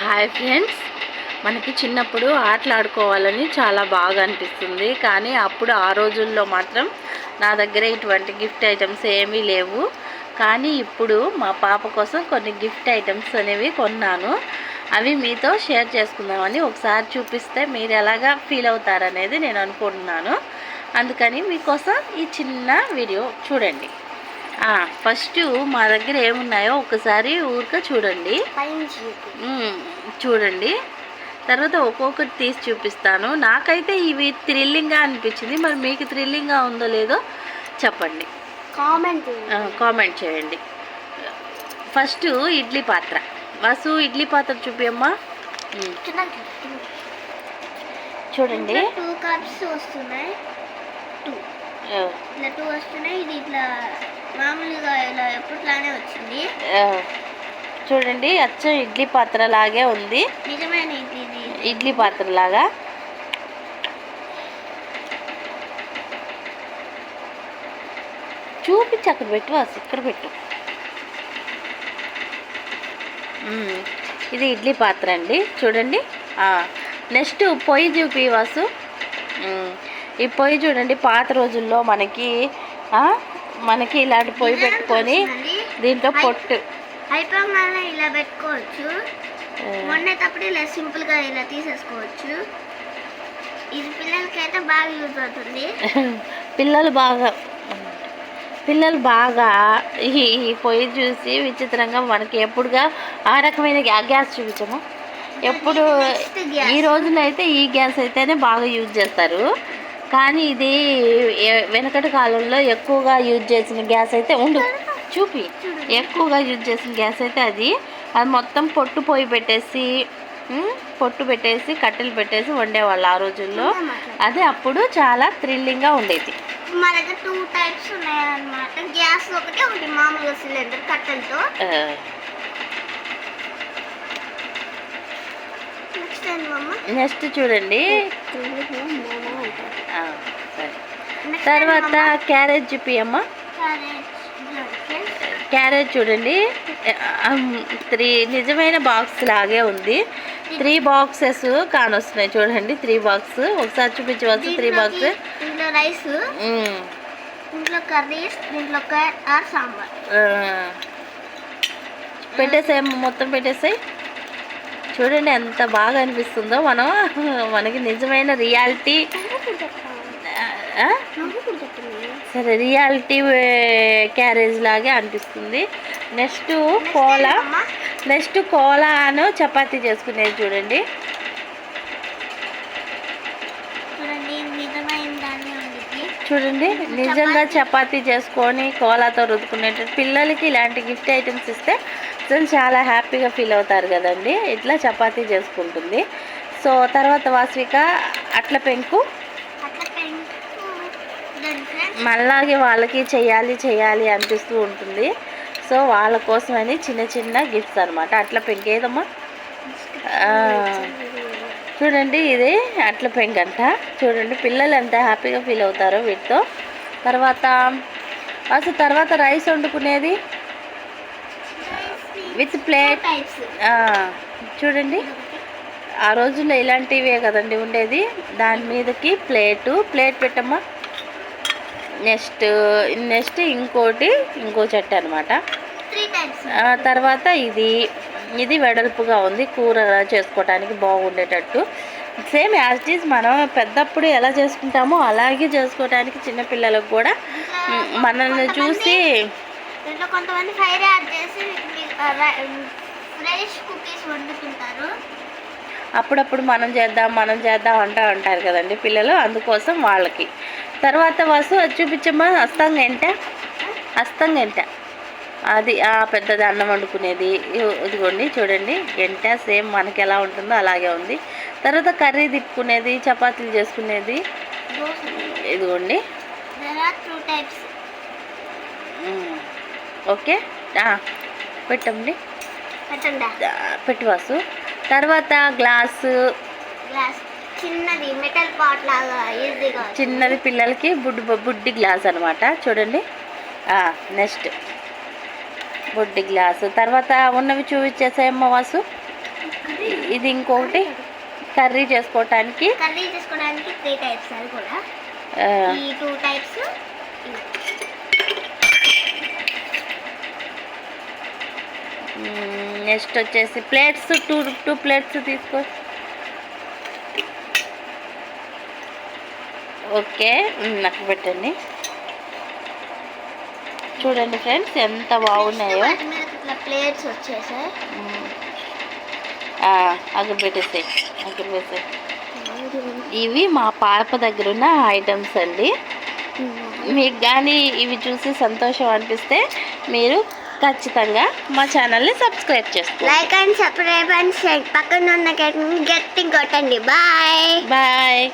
Hi friends, మనకి చిన్నప్పుడు ఆటలు ఆడుకోవాలని చాలా బాగా అనిపిస్తుంది. కానీ అప్పుడు ఆ రోజుల్లో మాత్రం నా దగ్గర ఇటువంటి గిఫ్ట్ ఐటమ్స్ ఏమీ లేవు. కానీ ఇప్పుడు మా పాప కోసం కొన్ని గిఫ్ట్ ఐటమ్స్ అనేవి కొన్నాను. అవి మీతో షేర్ చేసుకుందామని ఒకసారి చూపిస్తే మీరు ఎలాగా ఫీల్ అవుతారనేది నేను అనుకుంటున్నాను. అందుకని మీకోసం ఈ చిన్న వీడియో చూడండి. ఫస్ట్ మా దగ్గర ఏమున్నాయో ఒకసారి ఊరికే చూడండి. చూడండి, తర్వాత ఒక్కొక్కటి తీసి చూపిస్తాను. నాకైతే ఇవి థ్రిల్లింగ్గా అనిపించింది. మరి మీకు థ్రిల్లింగ్గా ఉందో లేదో చెప్పండి, కామెంట్ చేయండి. ఫస్ట్ ఇడ్లీ పాత్ర. వాసు, ఇడ్లీ పాత్ర చూపియమ్మా. చూడండి, 2 కప్స్ వస్తున్నాయి. 2 వస్తున్నాయి. ఇది ఇట్లా మామూలుగా ఇలా ఎప్పటిలానే వచ్చింది. చూడండి, అచ్చం ఇడ్లీ పాత్ర లాగే ఉంది. నిజమైన ఇడ్లీ పాత్ర లాగా. చూపించి అక్కడ పెట్టు వాసు, ఇక్కడ పెట్టు. ఇది ఇడ్లీ పాత్ర అండి, చూడండి. నెక్స్ట్ పొయ్యి చూపి వాసు. ఈ పొయ్యి చూడండి, పాత రోజుల్లో మనకి ఇలాంటి పొయ్యి పెట్టుకొని దీంట్లో పొట్టు అయిపోగానే ఇలా పెట్టుకోవచ్చు. వండేటప్పుడు ఇలా సింపుల్గా ఇలా తీసేసుకోవచ్చు. ఇది పిల్లలకైతే బాగా యూజ్ అవుతుంది. పిల్లలు బాగా ఈ పొయ్యి చూసి విచిత్రంగా మనకి ఎప్పుడుగా ఆ రకమైన గ్యాస్ చూపించము. ఎప్పుడు ఈ రోజుల్లో అయితే ఈ గ్యాస్ అయితేనే బాగా యూజ్ చేస్తారు. కానీ ఇది వెనకటి కాలంలో ఎక్కువగా యూజ్ చేసిన గ్యాస్ అయితే ఎక్కువగా యూజ్ చేసిన గ్యాస్ అయితే అది మొత్తం పొట్టు పెట్టేసి కట్టెలు పెట్టేసి వండేవాళ్ళు ఆ రోజుల్లో. అది అప్పుడు చాలా థ్రిల్లింగ్గా ఉండేది. మా దగ్గర 2 టైప్స్ ఉన్నాయన్నమాట. గ్యాస్ ఒకటి మామూలుగా సిలిండర్ కట్టెలతో. నెక్స్ట్ చూడండి, తర్వాత క్యారేజ్ చూపియమ్మా. క్యారేజ్ చూడండి, 3 నిజమైన బాక్స్ లాగే ఉంది. 3 బాక్సెస్ కానొస్తున్నాయి చూడండి. 3 బాక్స్ ఒకసారి చూపించవచ్చు. 3 బాక్స్. దీంట్లో రైస్, దీంట్లో కర్రీస్, దీంట్లో సాంబార్ పెట్టేసాయి. మొత్తం పెట్టేసాయి. చూడండి ఎంత బాగా అనిపిస్తుందో. మనకి నిజమైన రియాలిటీ రియాలిటీ క్యారేజ్ లాగే అనిపిస్తుంది. నెక్స్ట్ కోలాను చపాతీ చేసుకునేది చూడండి. చూడండి, నిజంగా చపాతీ చేసుకొని కోలాతో రుద్దుకునేటట్టు పిల్లలకి ఇలాంటి గిఫ్ట్ ఐటమ్స్ ఇస్తే అసలు చాలా హ్యాపీగా ఫీల్ అవుతారు కదండి. ఇట్లా చపాతీ చేసుకుంటుంది. సో తర్వాత వాస్విక అట్ల పెంకు. మళ్ళాగే వాళ్ళకి చేయాలి అనిపిస్తూ ఉంటుంది. సో వాళ్ళ కోసమని చిన్న గిఫ్ట్స్ అనమాట. అట్ల పెంకు ఏదమ్మా. చూడండి, ఇది అట్ల పెంక్ అంట. చూడండి పిల్లలు ఎంత హ్యాపీగా ఫీల్ అవుతారో వీటితో. తర్వాత రైస్ వండుకునేది విత్ ప్లేట్. చూడండి, ఆ రోజుల్లో ఇలాంటివే కదండి ఉండేది. దాని మీదకి ప్లేట్ పెట్టమ్మా. నెక్స్ట్ ఇంకో చెట్టు అనమాట. తర్వాత ఇది వెడల్పుగా ఉంది, కూర చేసుకోవడానికి బాగుండేటట్టు. సేమ్ యాజ్ ఇట్ ఈజ్ మనం పెద్దప్పుడు ఎలా చేసుకుంటామో అలాగే చేసుకోవడానికి చిన్నపిల్లలకు కూడా మనల్ని చూసి కొంతమంది ఫైర్ యాడ్ చేసి ఫ్రెష్ కుకీస్ వండుకుంటారు. అప్పుడప్పుడు మనం చేద్దాం అంటూ ఉంటారు కదండి పిల్లలు, అందుకోసం వాళ్ళకి. తర్వాత వాసు అది చూపించమ్మా. అస్తంగంట అది పెద్దది అన్నం వండుకునేది. ఇదిగోండి చూడండి, గంట సేమ్ మనకి ఎలా ఉంటుందో అలాగే ఉంది. తర్వాత కర్రీ తిప్పుకునేది, చపాతీలు చేసుకునేది. ఇదిగోండి. ఓకే, పెట్టండి, పెట్టు వాసు. తర్వాత గ్లాసు, చిన్నది పిల్లలకి బుడ్డి గ్లాస్ అనమాట. చూడండి. నెక్స్ట్ బుడ్డి గ్లాసు. తర్వాత ఉన్నవి చూపించేసాయమ్మ వాసు. ఇది ఇంకొకటి కర్రీ చేసుకోవటానికి. కర్రీ చేసుకోవడానికి 3 టైప్స్ అది కూడా. ఈ 2 టైప్స్. నెక్స్ట్ వచ్చేసి ప్లేట్స్ 2 ప్లేట్స్ తీసుకో. ఓకే, నాకు పెట్టండి. చూడండి ఫ్రెండ్స్ ఎంత బాగున్నాయో. ప్లేట్స్ వచ్చేసాయి. అగరబెట్టేసాయి. ఇవి మా పాప దగ్గర ఉన్న ఐటమ్స్ అండి. మీకు కానీ ఇవి చూసి సంతోషం అనిపిస్తే మీరు ఖచ్చితంగా మా ఛానల్ని సబ్స్క్రైబ్ చేసుకోండి. Like and subscribe and share. పక్కన ఉన్న గట్టి కొట్టండి. బాయ్.